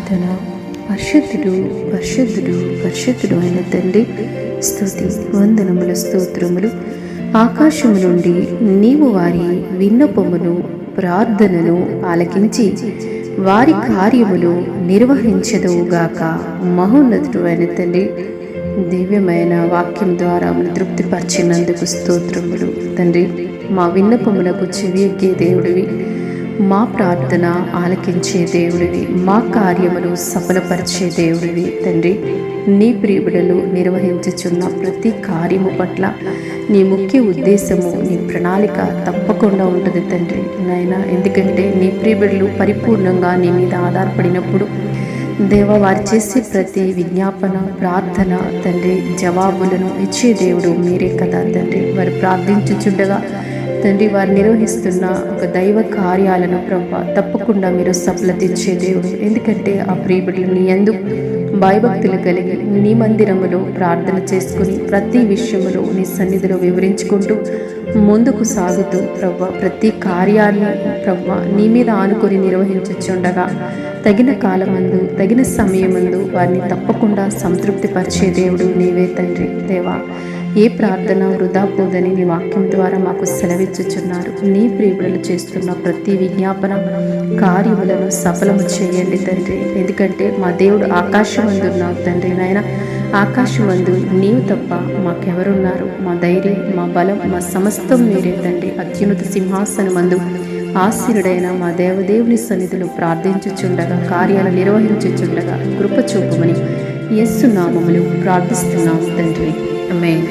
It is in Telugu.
ప్రార్థన. పరిశుద్ధుడు పరిశుద్ధుడు పరిశుద్ధుడు అయిన తండ్రి, స్తుతి వందనములు స్తోత్రములు. ఆకాశము నుండి నీవు వారి విన్నపమును ప్రార్థనను ఆలకించి వారి కార్యములు నిర్వహించదువుగాక. మహోన్నతుడు అయిన తండ్రి, దివ్యమైన వాక్యం ద్వారా తృప్తిపరిచినందుకు స్తోత్రములు తండ్రి. మా విన్నపములకు చెవి ఎక్కే దేవుడివి, మా ప్రార్థన ఆలకించే దేవుడివి, మా కార్యములు సఫలపరిచే దేవుడివి తండ్రి. నీ ప్రియబిడలు నిర్వహించుచున్న ప్రతి కార్యము పట్ల నీ ముఖ్య ఉద్దేశము, నీ ప్రణాళిక తప్పకుండా ఉంటుంది తండ్రి నాయనా. ఎందుకంటే నీ ప్రియబిడలు పరిపూర్ణంగా నీ మీద ఆధారపడినప్పుడు దేవ, వారు చేసే ప్రతి విజ్ఞాపన ప్రార్థన తండ్రి జవాబులను ఇచ్చే దేవుడు మీరే కదా తండ్రి. వారు ప్రార్థించుచుండగా తండ్రి, వారు నిర్వహిస్తున్న ఒక దైవ కార్యాలను ప్రభా తప్పకుండా మీరు సఫలత ఇచ్చే దేవుడు. ఎందుకంటే ఆ ప్రియబిడ్డలు నీ యందు భయభక్తులు కలిగి నీ మందిరములో ప్రార్థన చేసుకుని ప్రతి విషయములో నీ సన్నిధిలో వివరించుకుంటూ ముందుకు సాగుతూ ప్రభా ప్రతి కార్యాన్ని ప్రభా నీ మీద ఆనుకొని నిర్వహించుచుండగా తగిన కాలమందు తగిన సమయమందు వారిని తప్పకుండా సంతృప్తిపరిచే దేవుడు నీవే తండ్రి. దేవా, ఏ ప్రార్థన వృధా పోదని నీ వాక్యం ద్వారా మాకు సెలవిచ్చుచున్నారు. నీ ప్రియబిడలు చేస్తున్న ప్రతి విజ్ఞాపన కార్యములను సఫలము చేయండి తండ్రి. ఎందుకంటే మా దేవుడు ఆకాశమందున్నావు తండ్రి నాయన. ఆకాశమందు నీవు తప్ప మాకెవరున్నారు? మా ధైర్యం, మా బలం, మా సమస్తం మీరే తండ్రి. అత్యున్నత సింహాసనమందు ఆశీనుడైన మా దేవదేవుని సన్నిధిలో ప్రార్థించుచుండగా కార్యాలు నిర్వహించుచుండగా కృప చూపమని యేసు నామములో ప్రార్థిస్తున్నాము తండ్రి. ఆమేన్.